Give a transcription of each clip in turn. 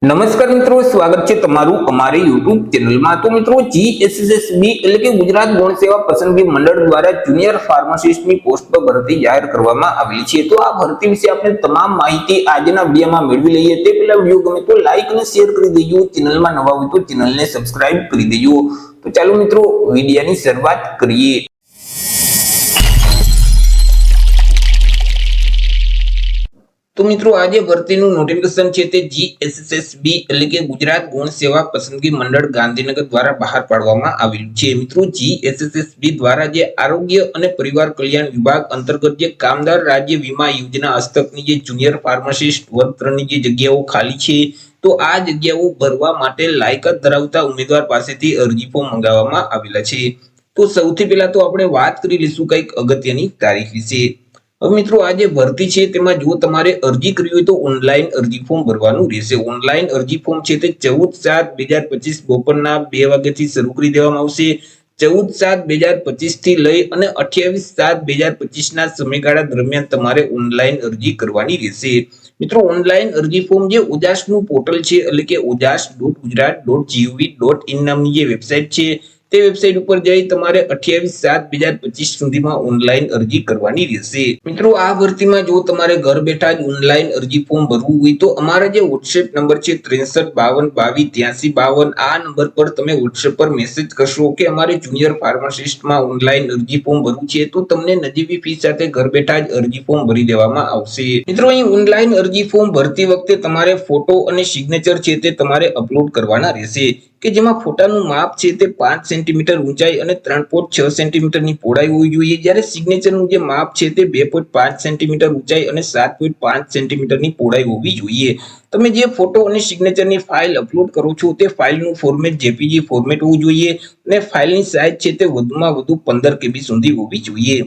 નમસ્કાર મિત્રો, સ્વાગત છે તમારું અમારી યુટ્યુબ ચેનલમાં। તો મિત્રો, જીએસએસબી એટલે કે ગુજરાત ગૌણ સેવા પસંદગી મંડળ દ્વારા જુનિયર ફાર્માસિસ્ટની પોસ્ટ પર ભરતી જાહેર કરવામાં આવેલી છે। તો આ ભરતી વિશે આપણે તમામ માહિતી આજના વિડીયોમાં મેળવી લઈએ। તે પહેલા વિડીયો ગમે તો લાઈક અને શેર કરી દેજો, ચેનલમાં નવા હોય તો ચેનલને સબસ્ક્રાઇબ કરી દેજો। તો ચાલો મિત્રો, વિડીયોની શરૂઆત કરીએ। તો મિત્રો, આજે ભરતીનું નોટિફિકેશન છે તે જીએસએસબી એટલે કે ગુજરાત ગૌણ સેવા પસંદગી મંડળ ગાંધીનગર દ્વારા બહાર પાડવામાં આવેલું છે। મિત્રો, જીએસએસબી દ્વારા જે આરોગ્ય અને પરિવાર કલ્યાણ વિભાગ અંતર્ગત જે કામદાર રાજ્ય વીમા યોજના હસ્તકની જે જુનિયર ફાર્માસિસ્ટ વર્ગ 3 ની જે જગ્યાઓ ખાલી છે, તો આ જગ્યાઓ ભરવા માટે લાયકાત ધરાવતા ઉમેદવાર પાસેથી અરજી ફોર્મ મંગાવવામાં આવેલા છે। તો સૌથી પહેલા તો આપણે વાત કરી લઈશું કંઈક અગત્યની તારીખ વિશે। હવે મિત્રો, આ જે ભરતી છે તેમાં જો તમારે અરજી કરવી હોય તો ઓનલાઈન અરજી ફોર્મ ભરવાનું રહેશે। ઓનલાઈન અરજી ફોર્મ છે તે 14/7/2025 બપોરના 2 વાગ્યાથી શરૂ કરી દેવામાં આવશે। 14/7/2025 થી લઈ અને 28/7/2025 ના સમયગાળા દરમિયાન તમારે ઓનલાઈન અરજી કરવાની રહેશે। મિત્રો, ઓનલાઈન અરજી ફોર્મ જે ઓજાસનું પોર્ટલ છે એટલે કે ojas.gujarat.gov.in નામની જે વેબસાઇટ છે તે વેબસાઇટ ઉપર જઈ તમારે 28/7/2025 સુધીમાં ઓનલાઈન અરજી કરવાની રહેશે। મિત્રો, આ ભરતીમાં જો તમારે ઘર બેઠા જ ઓનલાઈન અરજી ફોર્મ ભરવું હોય તો અમારા જે WhatsApp નંબર છે 6352228352 આ નંબર પર તમે WhatsApp પર મેસેજ કરશો કે અમારે જુનિયર ફાર્માસિસ્ટમાં ઓનલાઈન અરજી ફોર્મ ભરવું છે, તો તમને નજીવી ફી સાથે ઘર બેઠા જ અરજી ફોર્મ ભરી દેવામાં આવશે। મિત્રો, અહીં ઓનલાઈન અરજી ફોર્મ ભરતી વખતે તમારે ફોટો અને સિગ્નેચર છે તે તમારે અપલોડ કરવાના રહેશે કે જેમાં ફોટાનું માપ છે તે 5 સેન્ટીમીટર ઊંચાઈ અને 3.6 સેન્ટીમીટરની પહોળાઈ હોવી જોઈએ, જ્યારે સિગ્નેચરનું જે માપ છે તે 2.5 સેન્ટીમીટર ઊંચાઈ અને 7.5 સેન્ટીમીટરની પહોળાઈ હોવી જોઈએ। તમે જે ફોટો અને સિગ્નેચરની ફાઇલ અપલોડ કરો છો તે ફાઇલનું ફોર્મેટ જેપીજી ફોર્મેટ હોવું જોઈએ અને ફાઇલની સાઇઝ છે તે વધુમાં વધુ 15 KB સુધી હોવી જોઈએ।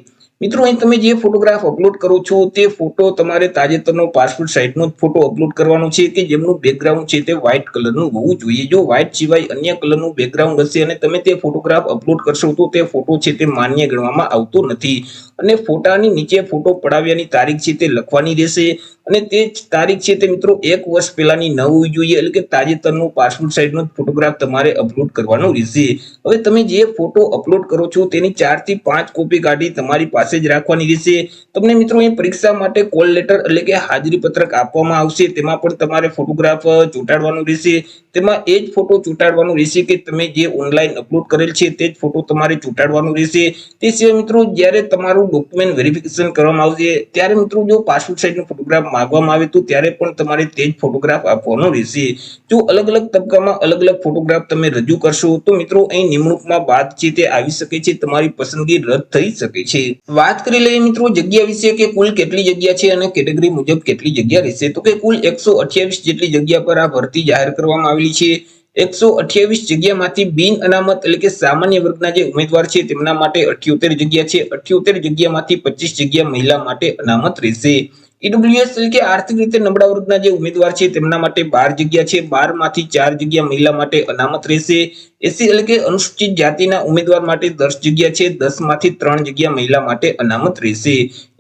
મિત્રો, અહીં તમે જે ફોટોગ્રાફ અપલોડ કરો છો તે ફોટો તમારે તાજેતરનો પાસપોર્ટ સાઇઝનો ફોટો અપલોડ કરવાનો છે કે જેમનું બેકગ્રાઉન્ડ છે તે વ્હાઇટ કલરનું હોવું જોઈએ। જો વ્હાઇટ સિવાય અન્ય કલરનું બેકગ્રાઉન્ડ હશે અને તમે તે ફોટોગ્રાફ અપલોડ કરશો તો તે ફોટો છે તે માન્ય ગણવામાં આવતો નથી અને ફોટાની નીચે ફોટો પડાવ્યાની તારીખ છે તે લખવાની રહેશે અને તે તારીખ છે તે મિત્રો 1 વર્ષ પહેલાની ન હોવી જોઈએ, એટલે કે તાજેતરનો પાસપોર્ટ સાઇઝનો ફોટોગ્રાફ તમારે અપલોડ કરવાનો રહેશે। હવે તમે જે ફોટો અપલોડ કરો છો તેની 4 થી 5 કોપી કાઢી તમારી પાસે જ રાખવાની રહેશે। તમને મિત્રો અહીં પરીક્ષા માટે કોલ લેટર એટલે કે હાજરી પત્રક આપવામાં આવશે, તેમાં પણ તમારે ફોટોગ્રાફ ચોંટાડવાનો રહેશે। તેમાં એ જ ફોટો ચોંટાડવાનો રહેશે કે તમે જે ઓનલાઈન અપલોડ કરેલ છે તે જ ફોટો તમારે ચોંટાડવાનો રહેશે। તે સિવાય મિત્રો, જ્યારે તમારું ડોક્યુમેન્ટ વેરિફિકેશન કરવામાં આવશે ત્યારે મિત્રો જો પાસપોર્ટ સાઇઝનો ફોટોગ્રાફ માંગવામાં આવે તો ત્યારે પણ તમારે તે જ ફોટોગ્રાફ આપવાનો રહેશે। જો અલગ અલગ તબક્કામાં અલગ અલગ ફોટોગ્રાફ તમે રજૂ કરશો તો મિત્રો અહીં નિમણૂકમાં બાદ છે તે આવી શકે છે, તમારી પસંદગી રદ થઈ શકે છે। વાત કરી લઈએ મિત્રો જગ્યા વિશે કે કુલ કેટલી જગ્યા છે અને કેટેગરી મુજબ કેટલી જગ્યા રહેશે, તો કે કુલ 128 જેટલી જગ્યા પર આ ભરતી જાહેર કરવામાં આવેલી છે। 128 જગ્યામાંથી બિન અનામત એટલે કે સામાન્ય વર્ગના જે ઉમેદવાર છે તેમના માટે 78 જગ્યા છે। 78 જગ્યામાંથી 25 જગ્યા મહિલા માટે અનામત રહેશે। ઈડબ્લ્યુએસ એટલે કે આર્થિક રીતે નબળા વર્ગના જે ઉમેદવાર છે તેમના માટે 12 જગ્યા છે। 12 માંથી 4 જગ્યા મહિલા માટે અનામત રહેશે। એસસી એટલે કે અનુસૂચિત જાતિના ઉમેદવાર માટે 10 જગ્યા છે। 10 માંથી 3 જગ્યા મહિલા માટે અનામત રહેશે।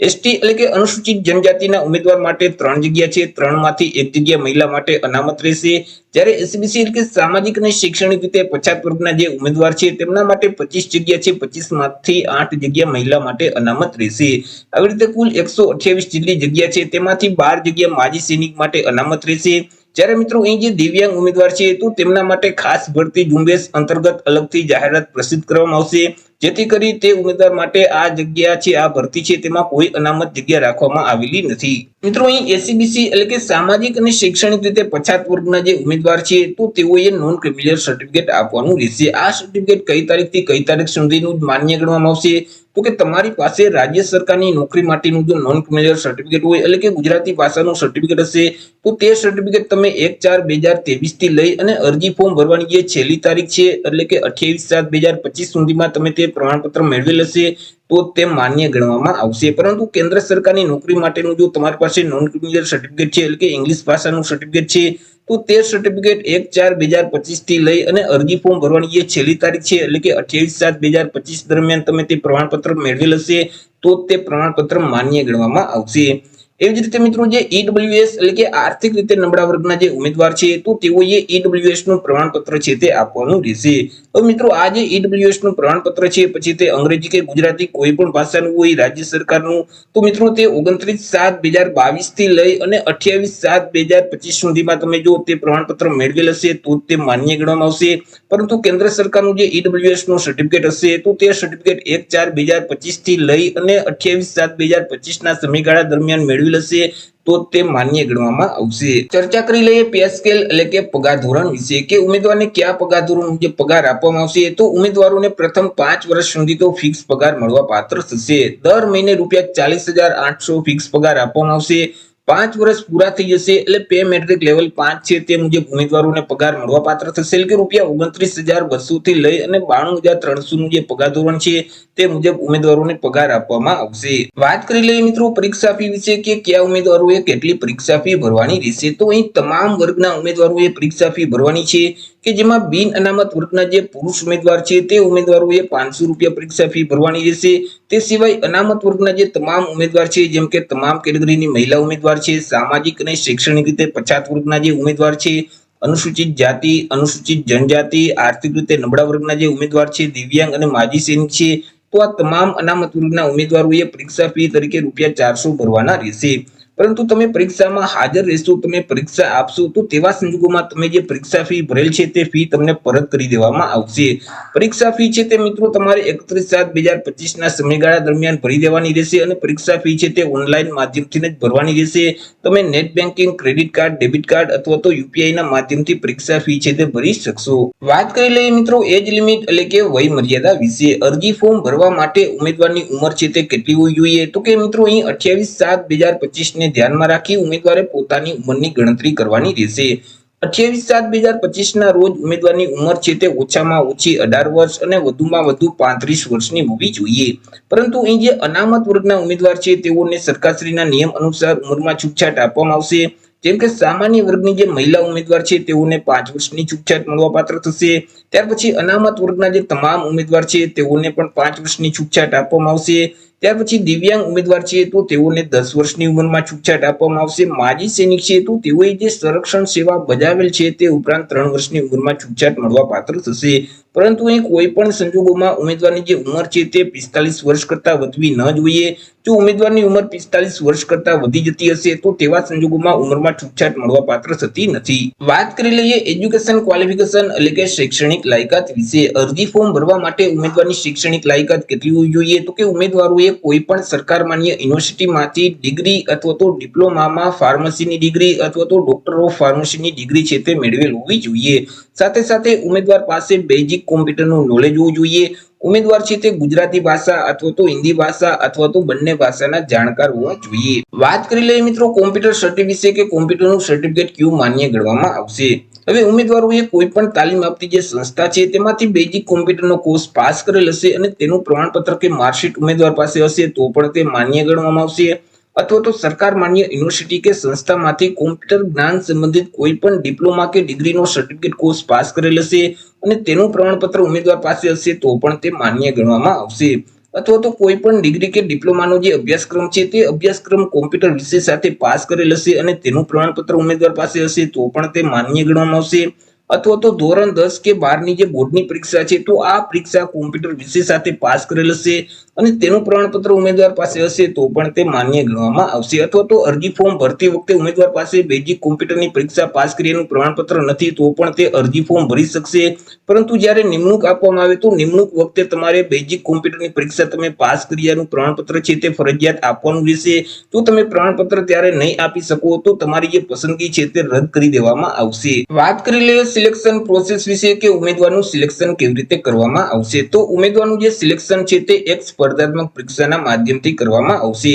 એસટી એટલે કે અનુસૂચિત જનજાતિના ઉમેદવાર માટે 3 જગ્યા છે। 3 માંથી 1 જગ્યા મહિલા માટે અનામત રહેશે। જ્યારે એસબીસી એટલે કે સામાજિક અને શૈક્ષણિક રીતે પછાત વર્ગના જે ઉમેદવાર છે તેમના માટે 25 જગ્યા છે। 25 માંથી 8 જગ્યા મહિલા માટે અનામત રહેશે। આવી રીતે કુલ 128 જેટલી જગ્યા છે, તેમાંથી 12 જગ્યા માજી સૈનિક માટે અનામત રહેશે। જ્યારે મિત્રો અહીં જે દિવ્યાંગ ઉમેદવાર છે તો તેમના માટે ખાસ ભરતી ઝુંબેશ અંતર્ગત અલગથી જાહેરાત પ્રસિદ્ધ કરવામાં આવશે, જેથી કરી તે ઉમેદવાર માટે આ જગ્યા છે, આ ભરતી છે તેમાં કોઈ અનામત જગ્યા રાખવામાં આવેલી નથી। મિત્રો, અહીં એસસીબીસી એટલે કે સામાજિક અને શૈક્ષણિક રીતે પછાત વર્ગના જે ઉમેદવાર છે તો તેઓએ નોન ક્રિમિનલ સર્ટિફિકેટ આપવાનું રહેશે। આ સર્ટિફિકેટ કઈ તારીખથી કઈ તારીખ સુધીનું માન્ય ગણવામાં આવશે, તો કે તમારી પાસે રાજ્ય સરકારની નોકરી માટેનું જો નોન ક્રિમિનલ સર્ટિફિકેટ હોય એટલે કે ગુજરાતી ભાષાનું સર્ટિફિકેટ હશે તો તે સર્ટિફિકેટ તમે 1/4/2023 થી લઈ અને અરજી ફોર્મ ભરવાની જે છેલ્લી તારીખ છે એટલે કે 28/7/2025 સુધીમાં તમે તે પ્રમાણપત્ર મેળવેલ હશે તો તે માન્ય ગણવામાં આવશે। પરંતુ કેન્દ્ર સરકારની નોકરી માટેનું જો તમારી પાસે નોન ક્રિમિનલ સર્ટિફિકેટ છે એટલે કે ઇંગ્લિશ ભાષાનું સર્ટિફિકેટ છે તો તે સર્ટિફિકેટ 1/4/2025 થી લઈ અને અરજી ફોર્મ ભરવાની જે છેલ્લી તારીખ છે એટલે કે 28/7/2025 દરમિયાન તમે તે પ્રમાણપત્ર મેળવેલ હશે તો તે પ્રમાણપત્ર માન્ય ગણવામાં આવશે। એવી જ રીતે મિત્રો જે ઈડબ્લ્યુએસ એટલે કે આર્થિક રીતે નબળા વર્ગના જે ઉમેદવાર છે તો તેઓએ ઈડબ્લ્યુએસ નું પ્રમાણપત્ર છે તે આપવાનું રહેશે. હવે મિત્રો આ જે ઈડબ્લ્યુએસ નું પ્રમાણપત્ર છે પછી તે અંગ્રેજી કે ગુજરાતી કોઈ પણ ભાષાનું હોય રાજ્ય સરકારનું, તો મિત્રો તે 29/7/2022 થી લઈ અને 28/7/2025 સુધીમાં તમે જો તે પ્રમાણપત્ર મેળવેલ હશે તો તે માન્ય ગણવામાં આવશે. પરંતુ કેન્દ્ર સરકારનું જે ઈડબ્લ્યુએસ નું સર્ટિફિકેટ હશે તો તે સર્ટિફિકેટ 1/4/2025 થી લઈ અને 28/7/2025 ના સમયગાળા દરમિયાન મેળવેલ હશે તો તે માન્ય ગણવામાં આવશે. ચર્ચા કરી લઈએ પે સ્કેલ એટલે કે પગાર ધોરણ વિશે કે ઉમેદવારને કયા પગાર ધોરણ મુજબ પગાર આપવામાં આવશે. તો ઉમેદવારોને પ્રથમ 5 વર્ષ સુધી તો ફિક્સ પગાર મળવા પાત્ર થશે. દર મહિને ₹40,800 ફિક્સ પગાર આપવામાં આવશે. 5 વર્ષ પૂરા થઈ જશે એટલે પે મેટ્રિક લેવલ 5 છે તે મુજબ ઉમેદવારોને પગાર મળવા પાત્ર થશે એટલે કે ₹29,200 થી લઈ અને 92,300 નું જે પગાર ધોરણ છે તે મુજબ ઉમેદવારોને પગાર આપવામાં આવશે. વાત કરી લઈએ મિત્રો પરીક્ષા ફી વિશે કે કયા ઉમેદવારોએ કેટલી પરીક્ષા ફી ભરવાની રહેશે. તો અહીં તમામ વર્ગના ઉમેદવારોએ પરીક્ષા ફી ભરવાની છે કે જેમાં બિન અનામત વર્ગના જે પુરુષ ઉમેદવાર છે તે ઉમેદવારોએ ₹500 પરીક્ષા ફી ભરવાની રહેશે. તે સિવાય અનામત વર્ગના જે તમામ ઉમેદવાર છે જેમ કે તમામ કેટેગરીની મહિલા ઉમેદવાર છે, સામાજિક અને શૈક્ષણિક રીતે પછાત વર્ગના જે ઉમેદવાર છે, અનુસૂચિત જાતિ, અનુસૂચિત જનજાતિ, આર્થિક રીતે નબળા વર્ગના જે ઉમેદવાર છે, દિવ્યાંગ અને માજી સૈનિક છે, તો આ તમામ અનામત વર્ગના ઉમેદવારોએ પરીક્ષા ફી તરીકે ₹400 ભરવાના રહેશે. પરંતુ તમે પરીક્ષામાં હાજર રહેશો, તમે પરીક્ષા આપશો તો તેવા સંજોગોમાં તમે જે પરીક્ષા ફી ભરેલ છે તે ફી તમને પરત કરી દેવામાં આવશે. પરીક્ષા ફી છે તે મિત્રો તમારે 31/7/2025 ના સમયગાળા દરમિયાન ભરી દેવાની રહેશે અને પરીક્ષા ફી છે તે ઓનલાઈન માધ્યમથી જ ભરવાની રહેશે. તમે net banking, credit card, debit card અથવા તો યુપીઆઈ ના માધ્યમથી પરીક્ષા ફી છે તે ભરી શકશો. વાત કરી લઈએ મિત્રો એજ લિમિટ એટલે કે વય મર્યાદા વિશે. અરજી ફોર્મ ભરવા માટે ઉમેદવારની ઉંમર છે તે કેટલી હોવી જોઈએ. તો કે મિત્રો અહીં 28/7/2025 ને ધ્યાનમાં રાખી ઉમેદવારે પોતાની ઉંમરની ગણતરી કરવાની રહેશે. 28/7/2025 ના રોજ ઉમેદવારની ઉંમર છે તે ઓછામાં ઓછી 18 વર્ષ અને વધુમાં વધુ 35 વર્ષની હોવી જોઈએ. પરંતુ અહીં જે અનામત વર્ગના ઉમેદવાર છે તેઓને સરકારશ્રીના નિયમ અનુસાર ઉંમરમાં છૂટછાટ આપવામાં આવશે. જેમ કે સામાન્ય વર્ગની જે મહિલા ઉમેદવાર છે તેઓને 5 વર્ષની છૂટછાટ મળવાપાત્ર થશે. ત્યાર પછી અનામત વર્ગના જે તમામ ઉમેદવાર છે તેઓને પણ 5 વર્ષની છૂટછાટ આપવામાં આવશે. ત્યાર પછી દિવ્યાંગ ઉમેદવાર છે તો તેઓને 10 વર્ષની ઉંમરમાં છૂટછાટ આપવામાં આવશે. માજી સૈનિક છે તો તેઓએ જે સંરક્ષણ સેવા બજાવેલ છે તે ઉપરાંત 3 વર્ષની ઉંમરમાં છૂટછાટ મળવા પાત્ર થશે. પરંતુ અહીં કોઈ પણ સંજોગોમાં ઉમેદવારની જે ઉંમર છે તે 45 વર્ષ કરતા વધવી ન જોઈએ. જો ઉમેદવારની ઉંમર 45 વર્ષ કરતા વધી જતી હશે તો તેવા સંજોગોમાં ઉંમરમાં છૂટછાટ મળવા પાત્ર થતી નથી. વાત કરી લઈએ એજ્યુકેશન ક્વોલિફિકેશન એટલે કે શૈક્ષણિક લાયકાત વિશે. અરજી ફોર્મ ભરવા માટે ઉમેદવારની શૈક્ષણિક લાયકાત કેટલી હોવી જોઈએ. તો કે ઉમેદવારોએ કોઈ પણ સરકાર માન્ય યુનિવર્સિટીમાંથી ડિગ્રી અથવા તો ડિપ્લોમામાં ફાર્મસીની ડિગ્રી અથવા તો ડોક્ટર ઓફ ફાર્મસીની ડિગ્રી છે તે મેળવેલ હોવી જોઈએ. સાથે સાથે ઉમેદવાર પાસે બેઝિક કોમ્પ્યુટરનું નોલેજ હોવું જોઈએ. ઉમેદવાર છે તે ગુજરાતી ભાષા અથવા તો હિન્દી ભાષા અથવા તો બંને ભાષાના જાણકાર હોવા જોઈએ. વાત કરી લઈએ મિત્રો કોમ્પ્યુટર સર્ટિફિકેટ વિશે કે કોમ્પ્યુટરનું સર્ટિફિકેટ કયું માન્ય ગણવામાં આવશે. હવે ઉમેદવારોએ કોઈ પણ તાલીમ આપતી જે સંસ્થા છે તેમાંથી બેઝિક કોમ્પ્યુટરનો કોર્સ પાસ કરેલ હશે અને તેનું પ્રમાણપત્ર કે માર્કશીટ ઉમેદવાર પાસે હશે તો પણ તે માન્ય ગણવામાં આવશે. અથવા તો સરકાર માન્ય યુનિવર્સિટી કે સંસ્થામાંથી કોમ્પ્યુટર જ્ઞાન સંબંધિત કોઈ પણ ડિપ્લોમા કે ડિગ્રીનો સર્ટિફિકેટ કોર્સ પાસ કરેલ હશે અને તેનું પ્રમાણપત્ર ઉમેદવાર પાસે હશે તો પણ તે માન્ય ગણવામાં આવશે. અથવા તો કોઈ પણ ડિગ્રી કે ડિપ્લોમાનો જે અભ્યાસક્રમ છે તે અભ્યાસક્રમ કોમ્પ્યુટર વિષય સાથે પાસ કરેલ હશે અને તેનું પ્રમાણપત્ર ઉમેદવાર પાસે હશે તો પણ તે માન્ય ગણવામાં આવશે. અથવા તો ધોરણ 10 કે 12 ની જે બોર્ડની પરીક્ષા છે તો આ પરીક્ષા કોમ્પ્યુટર વિષય સાથે પાસ કરેલ હશે અને તેનું પ્રમાણપત્ર ઉમેદવાર પાસે હશે તો પણ તે માન્ય ગણવામાં આવશે. અથવા તો અરજી ફોર્મ ભરતી વખતે ઉમેદવાર પાસે બેઝિક કોમ્પ્યુટરની પરીક્ષા પાસ કર્યાનું પ્રમાણપત્ર નથી તો પણ તે અરજી ફોર્મ ભરી શકશે. પરંતુ જ્યારે નિમણૂક આપવામાં આવે તો નિમણૂક વખતે તમારે બેઝિક કોમ્પ્યુટરની પરીક્ષા તમે પાસ કર્યાનું પ્રમાણપત્ર છે તે ફરજિયાત આપવાનું રહેશે. જો તમે પ્રમાણપત્ર ત્યારે નહીં આપી શકો તો તમારી જે પસંદગી છે તે રદ કરી દેવામાં આવશે. વાત કરી લઈએ સિલેક્શન પ્રોસેસ વિશે કે ઉમેદવારનું સિલેક્શન કેવી રીતે કરવામાં આવશે. તો ઉમેદવારનું જે સિલેક્શન છે તે એક સ્પર્ધાત્મક પરીક્ષાના માધ્યમથી કરવામાં આવશે.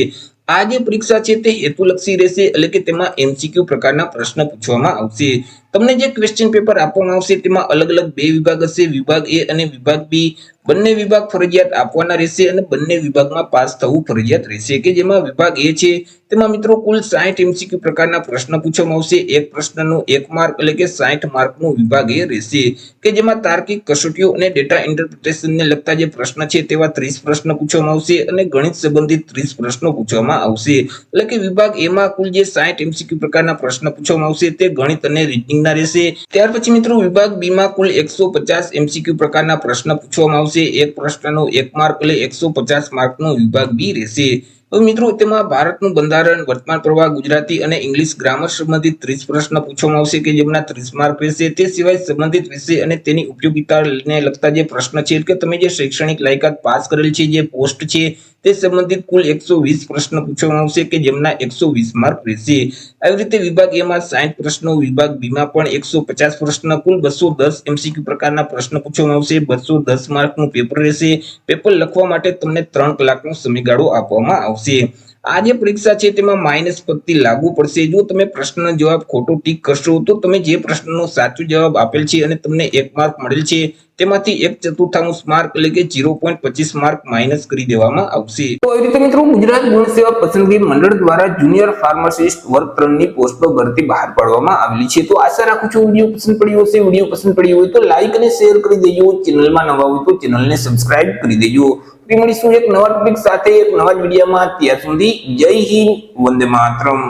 આ જે પરીક્ષા છે તે હેતુલક્ષી રહેશે એટલે કે તેમાં એમસીક્યુ પ્રકારના પ્રશ્ન પૂછવામાં આવશે. તમને જે ક્વેશ્ચન પેપર આપવામાં આવશે તેમાં અલગ અલગ બે વિભાગ હશે, વિભાગ એ અને વિભાગ બી. બંને વિભાગ ફરજિયાત આપવાના રહેશે અને બંને વિભાગમાં પાસ થવું ફરજિયાત રહેશે કે જેમાં વિભાગ એ છે તેમાં મિત્રો કુલ 60 એમસીક્યુ પ્રકારના પ્રશ્ન પૂછવામાં આવશે. એક પ્રશ્નનો 1 માર્ક એટલે કે 60 માર્કનો વિભાગ એ રહેશે કે જેમાં તાર્કિક કસોટીઓ અને ડેટા ઇન્ટરપ્રિટેશનને લગતા જે પ્રશ્ન છે તેવા 30 પ્રશ્ન પૂછવામાં આવશે અને ગણિત સંબંધિત 30 પ્રશ્નો પૂછવામાં આવશે. એટલે કે વિભાગ એ માં કુલ જે 60 એમસીક્યુ પ્રકારના પ્રશ્ન પૂછવામાં આવશે તે ગણિત અને રીઝનિંગના રહેશે. ત્યાર પછી મિત્રો વિભાગ બી માં કુલ 150 એમસીક્યુ પ્રકારના પ્રશ્ન પૂછવામાં આવશે. એક પ્રશ્નનો 1 માર્ક એટલે 150 માર્કનો વિભાગ બી રહેશે. હવે મિત્રો તેમાં ભારતનું બંધારણ, વર્તમાન પ્રવાહ, ગુજરાતી અને ઇંગ્લિશ ગ્રામર સંબંધિત 30 પ્રશ્ન પૂછવામાં આવશે કે જેમના 30 માર્ક રહેશે. તે સિવાય સંબંધિત વિષય અને તેની ઉપયોગિતાને લગતા જે પ્રશ્ન છે કે તમે જે શૈક્ષણિક લાયકાત પાસ કરેલ છે, જે પોસ્ટ છે તે સંબંધિત કુલ 120 પ્રશ્ન પૂછવામાં આવશે કે જેમના 120 માર્ક રહેશે. આવી રીતે વિભાગ એ માં 60 પ્રશ્નો, વિભાગ બી માં પણ 150 પ્રશ્ન, કુલ 210 એમસીક્યુ પ્રકારના પ્રશ્ન પૂછવામાં આવશે. 210 માર્કનું પેપર રહેશે. પેપર લખવા માટે તમને 3 કલાકનો સમયગાળો આપવામાં આવશે. આ જે પરીક્ષા છે તેમાં માઇનસ પદ્ધતિ લાગુ પડશે. જો તમે પ્રશ્નનો જવાબ ખોટો ટીક કરશો તો તમે જે પ્રશ્નનો સાચો જવાબ આપેલ છે અને તમને 1 માર્ક મળેલ છે તેમાંથી 1/4 માર્ક એટલે કે 0.25 માર્ક માઇનસ કરી દેવામાં આવશે. તો એ રીતે મિત્રો ગુજરાત ગુણ સેવા પસંદગી મંડળ દ્વારા જુનિયર ફાર્માસિસ્ટ વર્ગ 3 ની પોસ્ટો ભરતી બહાર પાડવામાં આવેલી છે. તો આશા રાખું છું વિડીયો પસંદ પડ્યો હશે. વિડીયો પસંદ પડ્યો હોય તો લાઈક અને શેર કરી દેજો. ચેનલમાં નવા હોય તો ચેનલને સબસ્ક્રાઇબ કરી દેજો. ફરી મળીશું એક નવા ટોપિક સાથે એક નવા વિડીયોમાં. ત્યાં સુધી જય હિન્દ, વંદે માતરમ.